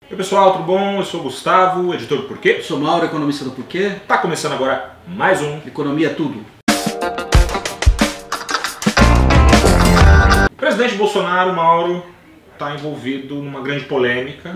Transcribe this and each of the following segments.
E aí, pessoal, tudo bom? Eu sou o Gustavo, editor do Porquê. Eu sou Mauro, economista do Porquê. Tá começando agora mais um Economia Tudo. O presidente Bolsonaro, Mauro, está envolvido numa grande polêmica,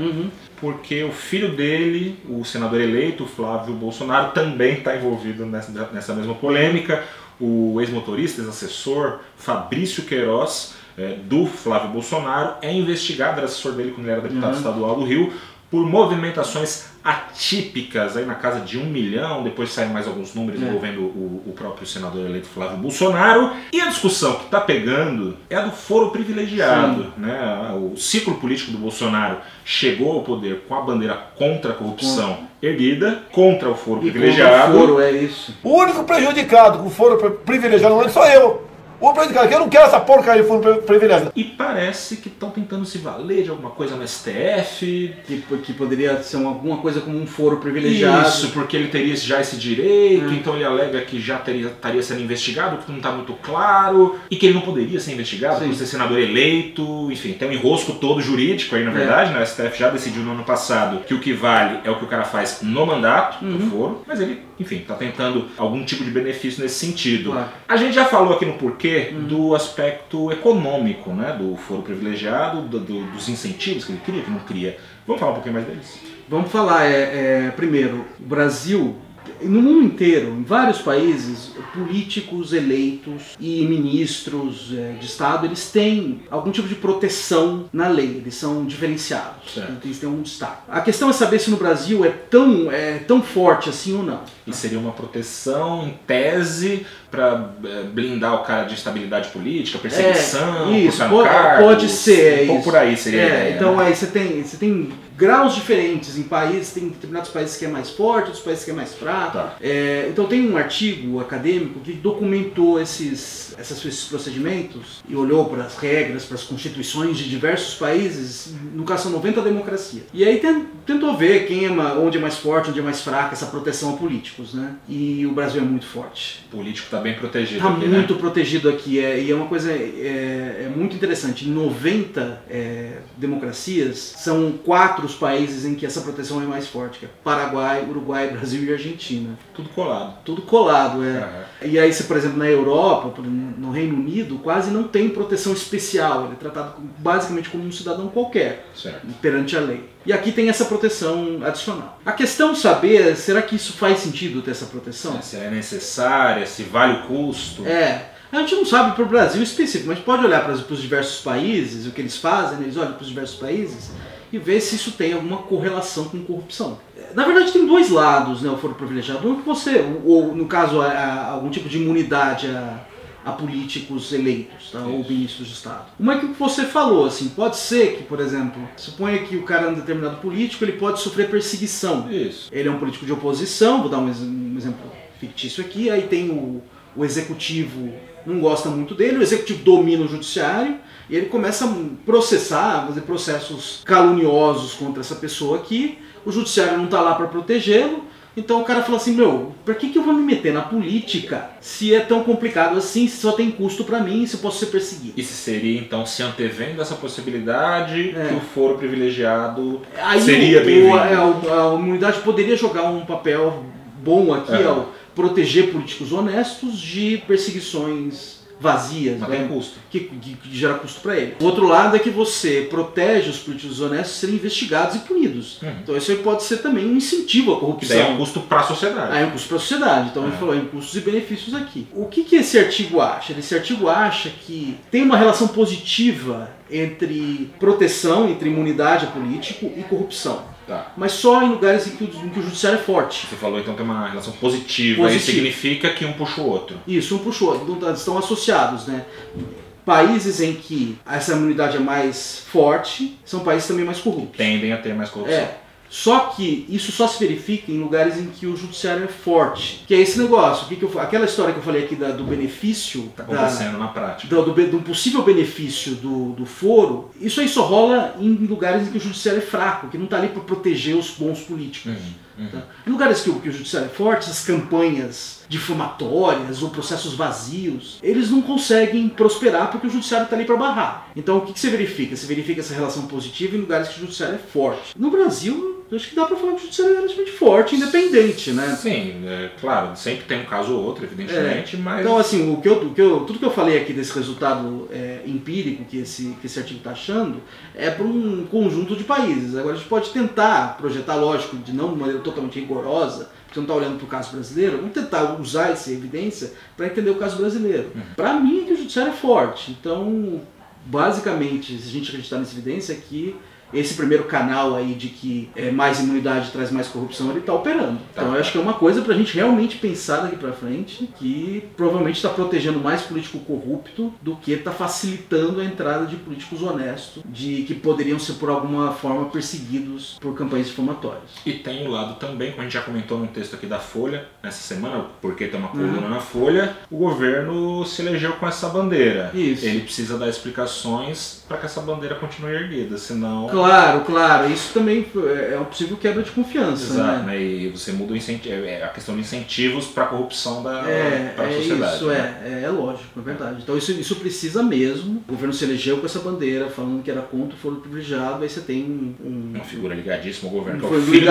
porque o filho dele, o senador eleito, Flávio Bolsonaro, também está envolvido nessa mesma polêmica. O ex-motorista, ex-assessor Fabrício Queiroz, do Flávio Bolsonaro, é investigado, era assessor dele quando ele era deputado estadual do Rio, por movimentações atípicas, aí na casa de 1 milhão, depois saem mais alguns números envolvendo o próprio senador eleito Flávio Bolsonaro. E a discussão que está pegando é a do foro privilegiado. Né? O ciclo político do Bolsonaro chegou ao poder com a bandeira contra a corrupção erguida, contra o foro privilegiado. O foro é isso. O único prejudicado com o foro privilegiado não sou eu. O prejudicado, que eu não quero essa porcaria de foro privilegiado. E parece que estão tentando se valer de alguma coisa no STF. Que poderia ser alguma coisa como um foro privilegiado. Isso, porque ele teria já esse direito, então ele alega que já estaria sendo investigado, o que não está muito claro, e que ele não poderia ser investigado por ser senador eleito. Enfim, tem um enrosco todo jurídico aí, na verdade, né? O STF já decidiu no ano passado que o que vale é o que o cara faz no mandato, no foro, mas ele, enfim, está tentando algum tipo de benefício nesse sentido. Claro. A gente já falou aqui no Porquê do aspecto econômico, né, do foro privilegiado, dos incentivos que ele cria, que não cria. Vamos falar um pouquinho mais deles? Vamos falar, primeiro, o Brasil, no mundo inteiro, em vários países, políticos eleitos e ministros de Estado, eles têm algum tipo de proteção na lei, eles são diferenciados, eles têm um destaque. A questão é saber se no Brasil é tão forte assim ou não. E seria uma proteção, em tese, para blindar o cara de instabilidade política, perseguição, isso, pode ser. Um pouco por aí seria a ideia, então né? aí você tem graus diferentes em países, tem determinados países que é mais forte, outros países que é mais fraco. Então tem um artigo acadêmico que documentou esses procedimentos e olhou para as regras, para as constituições de diversos países, no caso são 90 democracias. E aí tentou ver onde é mais forte, onde é mais fraca essa proteção a políticos, né? E o Brasil é muito forte. O político está bem protegido Está aqui, muito né? protegido aqui, e é uma coisa muito interessante. Em 90 democracias, são 4 os países em que essa proteção é mais forte, que é Paraguai, Uruguai, Brasil e Argentina. Tudo colado. Tudo colado, E aí, por exemplo, na Europa, no Reino Unido, quase não tem proteção especial. Ele é tratado basicamente como um cidadão qualquer, perante a lei. E aqui tem essa proteção adicional. A questão saber, será que isso faz sentido ter essa proteção? Se é necessária, se vale o custo. A gente não sabe para o Brasil específico, mas pode olhar para os diversos países, o que eles fazem, eles olham para os diversos países e ver se isso tem alguma correlação com corrupção. Na verdade tem 2 lados, né, o foro privilegiado. Um que você, ou no caso, algum tipo de imunidade a políticos eleitos, ou ministros de Estado. Uma é que o que você falou, assim, pode ser que, por exemplo, suponha que o cara é um determinado político, ele pode sofrer perseguição. Isso. Ele é um político de oposição, vou dar um exemplo fictício aqui, aí tem o executivo não gosta muito dele, o executivo domina o judiciário e ele começa a processar, fazer processos caluniosos contra essa pessoa aqui, o judiciário não está lá para protegê-lo, então o cara fala assim, por que eu vou me meter na política se é tão complicado assim, se só tem custo para mim, se eu posso ser perseguido? E se seria, então, se antevendo essa possibilidade, que o foro privilegiado aí seria bem-vindo? A imunidade poderia jogar um papel bom aqui ao proteger políticos honestos de perseguições vazias, mas tem custo. Que gera custo para ele. O outro lado é que você protege os políticos honestos serem investigados e punidos. Então isso aí pode ser também um incentivo à corrupção. E daí é um custo para a sociedade. É um custo para a sociedade. Então ele falou em custos e benefícios aqui. O que esse artigo acha? Esse artigo acha que tem uma relação positiva entre proteção, entre imunidade a político e corrupção. Mas só em lugares em que o judiciário é forte. Você falou então que tem uma relação positiva. Isso significa que um puxa o outro. Isso, um puxa o outro. Estão associados, né? Países em que essa imunidade é mais forte são países também mais corruptos. Tendem a ter mais corrupção. Só que isso só se verifica em lugares em que o judiciário é forte. Que é esse negócio, aquela história que eu falei aqui do benefício... Está acontecendo na prática. Do possível benefício do foro, isso aí só rola em lugares em que o judiciário é fraco, que não está ali para proteger os bons políticos. Tá? Em lugares que o judiciário é forte, essas campanhas difamatórias ou processos vazios, eles não conseguem prosperar porque o judiciário está ali para barrar. Então o que você verifica? Você verifica essa relação positiva em lugares que o judiciário é forte. No Brasil, eu acho que dá para falar que o judiciário é relativamente forte, independente, né? Sim, claro, sempre tem um caso ou outro, evidentemente, mas... Então, assim, tudo que eu falei aqui desse resultado empírico que esse artigo está achando é para um conjunto de países. Agora a gente pode tentar projetar, lógico, de não de maneira totalmente rigorosa, porque não está olhando para o caso brasileiro, vamos tentar usar essa evidência para entender o caso brasileiro. Para mim, é que o judiciário é forte. Então, basicamente, se a gente acreditar nessa evidência, é que esse primeiro canal aí de que mais imunidade traz mais corrupção, ele está operando. Então eu acho que é uma coisa para a gente realmente pensar daqui para frente, que provavelmente está protegendo mais político corrupto do que está facilitando a entrada de políticos honestos, de que poderiam ser por alguma forma perseguidos por campanhas difamatórias. E tem o lado também, como a gente já comentou num texto aqui da Folha, nessa semana, porque tem uma coluna na Folha, o governo se elegeu com essa bandeira. Isso. Ele precisa dar explicações para que essa bandeira continue erguida, senão... Claro, isso também é um possível quebra de confiança. Exato, né? E você muda a questão de incentivos para a corrupção para a sociedade. Isso, é lógico, é verdade. Então isso precisa mesmo. O governo se elegeu com essa bandeira, falando que era contra o foro privilegiado, aí você tem uma figura ligadíssima ao governo, que é o filho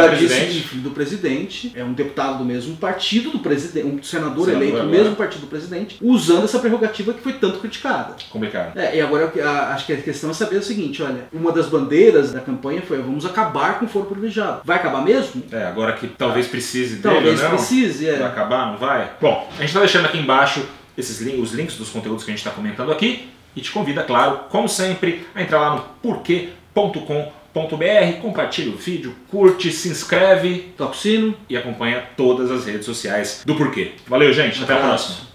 do presidente, é um deputado do mesmo partido do presidente, um senador eleito do mesmo partido do presidente, usando essa prerrogativa que foi tanto criticada. Complicado. E agora acho que a questão é saber o seguinte, olha, uma das bandeiras da campanha foi: vamos acabar com o foro privilegiado. Vai acabar mesmo? Agora que talvez precise dele, talvez não? Precise, Vai acabar, não vai? Bom, a gente está deixando aqui embaixo os links dos conteúdos que a gente está comentando aqui e te convida, claro, como sempre, a entrar lá no porquê.com.br, compartilha o vídeo, curte, se inscreve, toca o sino e acompanha todas as redes sociais do Porquê. Valeu, gente, até a próxima.